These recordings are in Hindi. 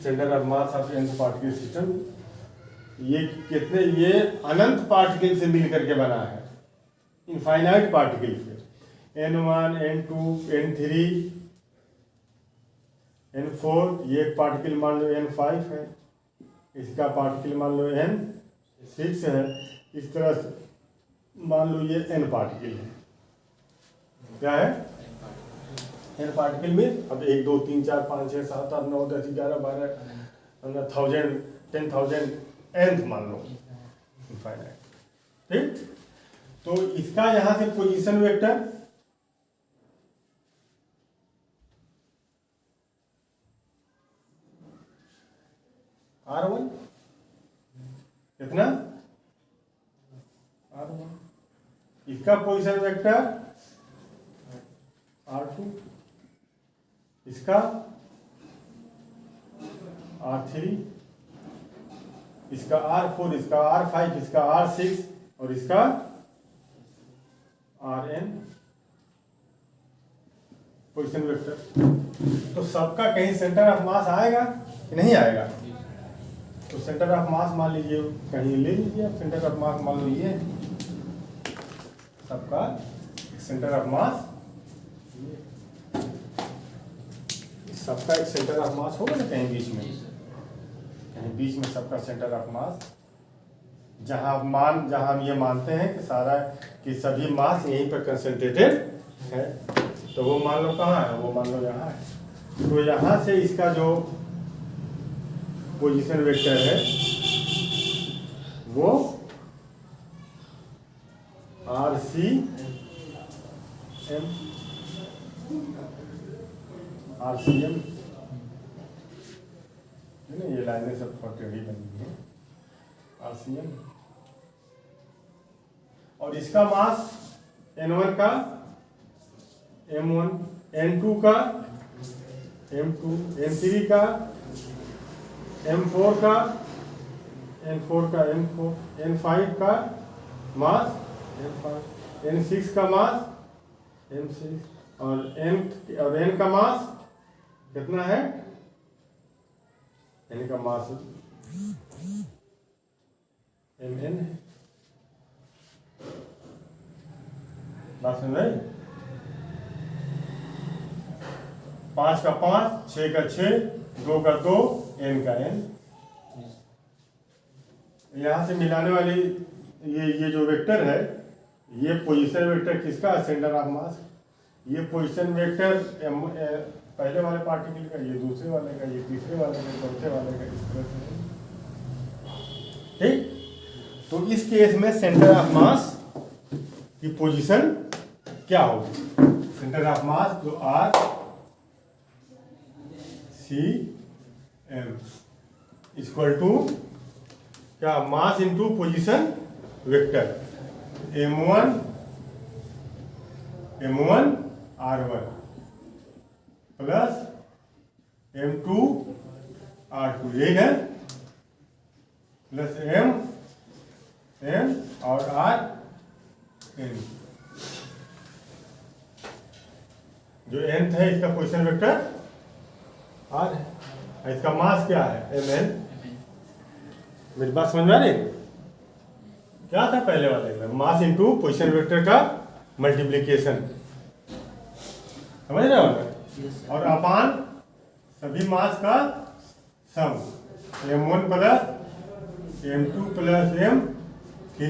Centre of mass of nth particle system. ये कितने, ये अनंत पार्टिकल से मिल करके बना है, इनफाइनाइट पार्टिकल से। n1 n2 n3 n4, ये एक पार्टिकल मान लो n5 है, इसका पार्टिकल मान लो n6 है, इस तरह से मान लो ये n पार्टिकल है। क्या है? n पार्टिकल में अब 1 2 3 4 5 6 7 8 9 10 11 12 1000 10,000 nth मान लो इनफाइनाइट। ठीक, तो इसका यहां से पोजीशन वेक्टर r1 कितना, r1, इसका पोजीशन वेक्टर r2, इसका r3, इसका r4, इसका r5, इसका r6 और इसका rn पोजीशन वेक्टर। तो सबका कहीं सेंटर ऑफ मास आएगा कि नहीं आएगा? तो सेंटर ऑफ मास मान लीजिए, कहीं ले लीजिए सेंटर ऑफ मास, मान लो ये सबका सेंटर ऑफ मास, सबका एक सेंटर ऑफ मास होगा ना कहीं बीच में, कहीं बीच में सबका सेंटर ऑफ मास, जहां हम ये मानते हैं कि सारा कि सभी मास यहीं पर कंसंट्रेटेड है, तो वो मान लो कहाँ है, वो मान लो यहाँ है। तो यहाँ से इसका जो पोजीशन वेक्टर है वो RCM है ना, ये लाइनें सब टेढ़ी बनी है, RCM। और इसका मास N1 का, M1, N2 का, M2, N3 का, M4 का, N4 का, M4, N5 का मास, M5, N6 का मास, M6 और N का मास कितना है? N का मास Mn है। बात समझ आई? 5 का 5, 6 का 6, 2 का 2, n का n। यहाँ से मिलाने वाली ये जो वेक्टर है, ये पोजीशन वेक्टर किसका? सेंटर ऑफ मास। ये पोजीशन वेक्टर पहले वाले पार्टिकल का, ये दूसरे वाले का, ये तीसरे वाले का, चौथे वाले का, इस तरह से। ठीक, तो इस केस में सेंटर ऑफ मास की पोजीशन क्या होगी? सेंटर ऑफ मास जो RCM इक्वल टू क्या? Mass into position vector M1 R1 plus M2 R2, यही है, प्लस M और Rn। जो nth है इसका पोजीशन वेक्टर R है, इसका मास क्या है? Mn। मेरी बात समझ में आ रही? क्या था पहले वाले में? मास इंटू पोजीशन वेक्टर का मल्टीप्लीकेशन, समझ रहे हो ना? और अपान सभी मास का सम, M1 plus M2 plus M3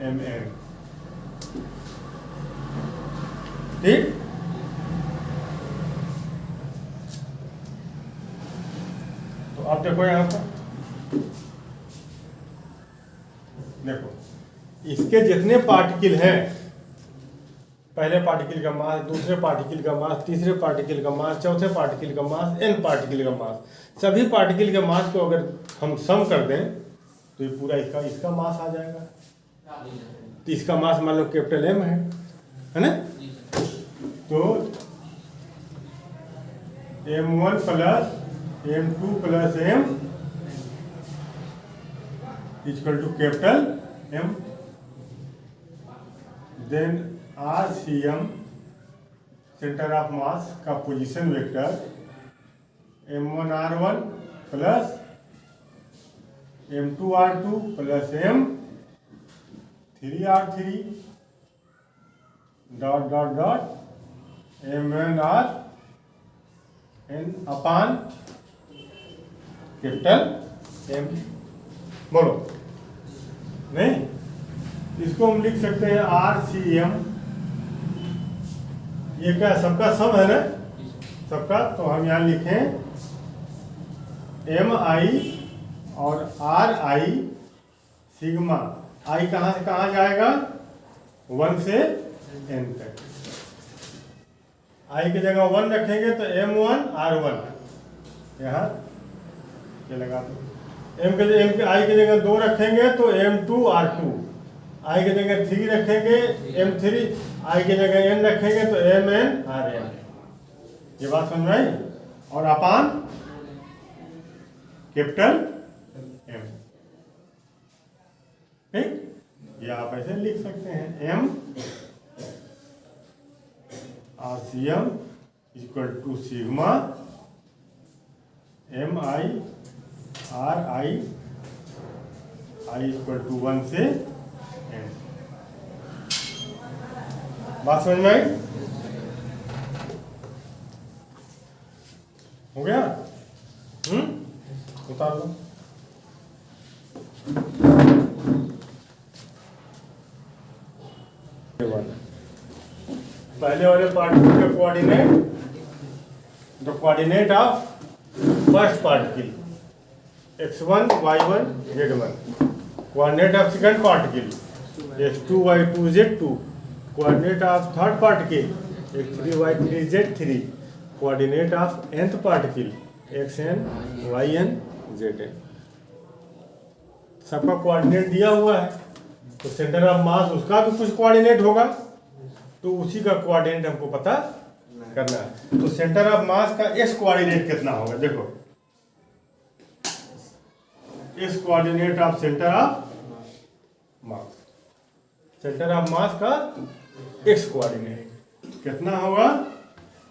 Mn। ठीक, तो अब देखो यहां पर, देखो इसके जितने पार्टिकल हैं, पहले पार्टिकल का मास, दूसरे पार्टिकल का मास, तीसरे पार्टिकल का मास, चौथे पार्टिकल का मास, n पार्टिकल का मास, सभी पार्टिकल के मास को अगर हम सम कर दें तो ये पूरा इसका मास आ जाएगा। तो इसका मास मान लो कैपिटल M है ना? तो M1 plus M2 plus M equal to capital M। Then RCM centre of mass का position vector M1R1 plus M2R2 plus M3R3 dot dot dot MnRn upon capital M। बोलो नहीं, इसको हम लिख सकते हैं RCM। ये क्या सबका सम है ना, सबका, तो हम यहाँ लिखें MI और RI सिग्मा। I कहाँ से कहाँ जाएगा, 1 से n तक। I की जगह 1 रखेंगे तो M1R1 यहाँ ये लगा दो। I की जगह 2 रखेंगे तो M2R2। I की जगह 3 रखेंगे M3। I की जगह n रखेंगे तो MnRn। ये बात समझ में आई। और अपान कैपिटल M। ठीक, ये आप ऐसे लिख सकते हैं M RCM equal to sigma MI RI I equal to 1 से n। बात समझ में आई, हो गया। उतार लो। पहले वाले पार्टिकल का coordinate, the coordinate of first particle x1 y1 z1, coordinate of second particle x2 y2 z2, coordinate of third particle x3 y3 z3, coordinate of nth particle xn yn zn। सबका कोऑर्डिनेट दिया हुआ है, तो सेंटर ऑफ मास उसका भी कुछ कोऑर्डिनेट होगा, तो उसी का कोऑर्डिनेट हमको पता करना है। तो सेंटर ऑफ मास का x कोऑर्डिनेट कितना होगा, देखो x coordinate of centre of mass, centre of mass का x कोऑर्डिनेट कितना होगा,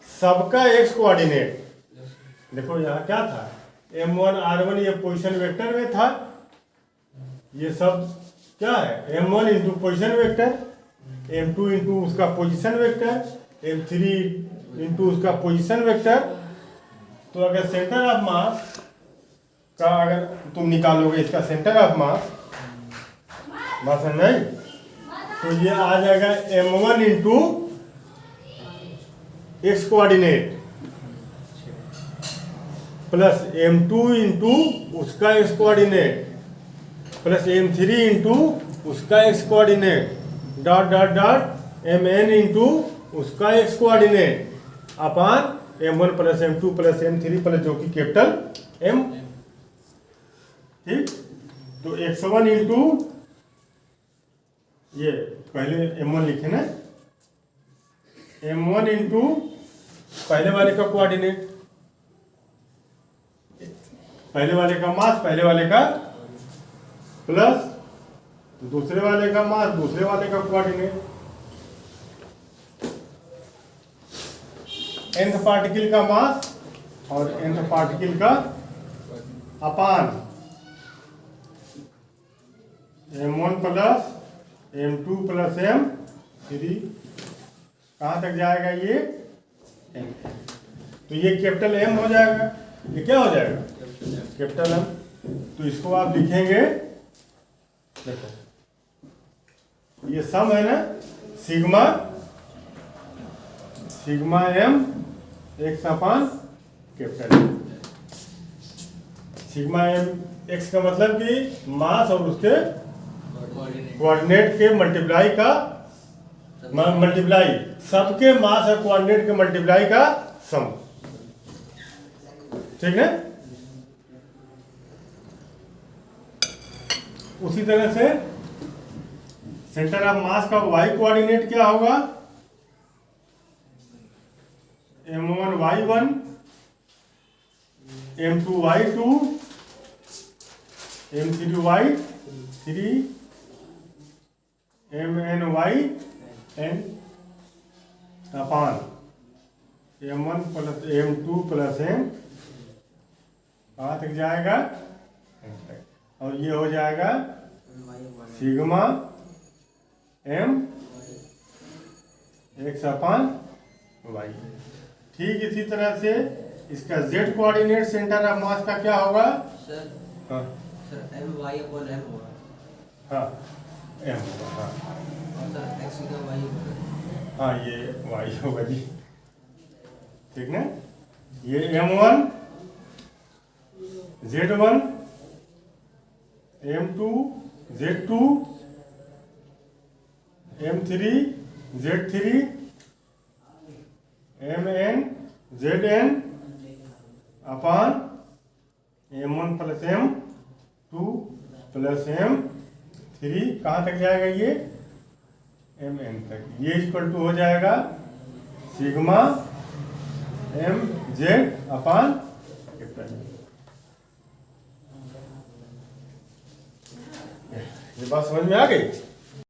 सबका x कोऑर्डिनेट। देखो यहाँ क्या था, M1R1 ये पोजीशन वेक्टर में था, ये सब क्या है, M1 into position vector, M2 into उसका पोजीशन वेक्टर, M3 इंटू उसका पोजीशन वेक्टर। तो अगर सेंटर ऑफ मास का अगर तुम निकालोगे इसका सेंटर ऑफ मास, बात समझ में, तो ये आ जाएगा M1 into x coordinate plus M2 into उसका x coordinate plus M3 into उसका x coordinate dot dot dot Mn into उसका x कोऑर्डिनेट अपान M1 plus M2 plus M3 plus जो कि कैपिटल M। ठीक, तो x1 इंटू ये पहले M1 लिखे ना, M1 इंटू पहले वाले का कोऑर्डिनेट, पहले वाले का मास पहले वाले का प्लस दूसरे वाले का मास दूसरे वाले का कोऑर्डिनेट, nth पार्टिकल का मास और nth पार्टिकल का अपान M1 plus M2 plus M3 कहाँ तक जाएगा ये M। तो ये कैपिटल M हो जाएगा, ये क्या हो जाएगा कैपिटल M। तो इसको आप लिखेंगे, देखो ये सम है ना, sigma sigma M x upon capital M। Sigma M x का मतलब कि मास और उसके कोऑर्डिनेट के मल्टीप्लाई का मल्टीप्लाई, सबके मास और कोऑर्डिनेट के मल्टीप्लाई का सम। ठीक है, उसी तरह से सेंटर ऑफ मास का y कोऑर्डिनेट क्या होगा, M1 y1 M2 y2 M3 y3 Mn yn अपान M1 plus M2 plus M3 कहाँ तक जाएगा, एम तक, और ये हो जाएगा sigma M X upon Y. ठीक इसी तरह से इसका Z coordinate centre of mass का क्या होगा सर? हाँ sir M Y upon M होगा। हाँ एम होगा हाँ और सर एक्स का वाई होगा। हाँ ये वाई होगा जी, ठीक ना। ये M1 Z1 M2 Z2 M3 Z3 MN ZN अपान M1 plus M2 plus M3 कहाँ तक जाएगा ये MN तक। ये इक्वल टू हो जाएगा sigma M z upon capital. ये बात समझ में आ गई।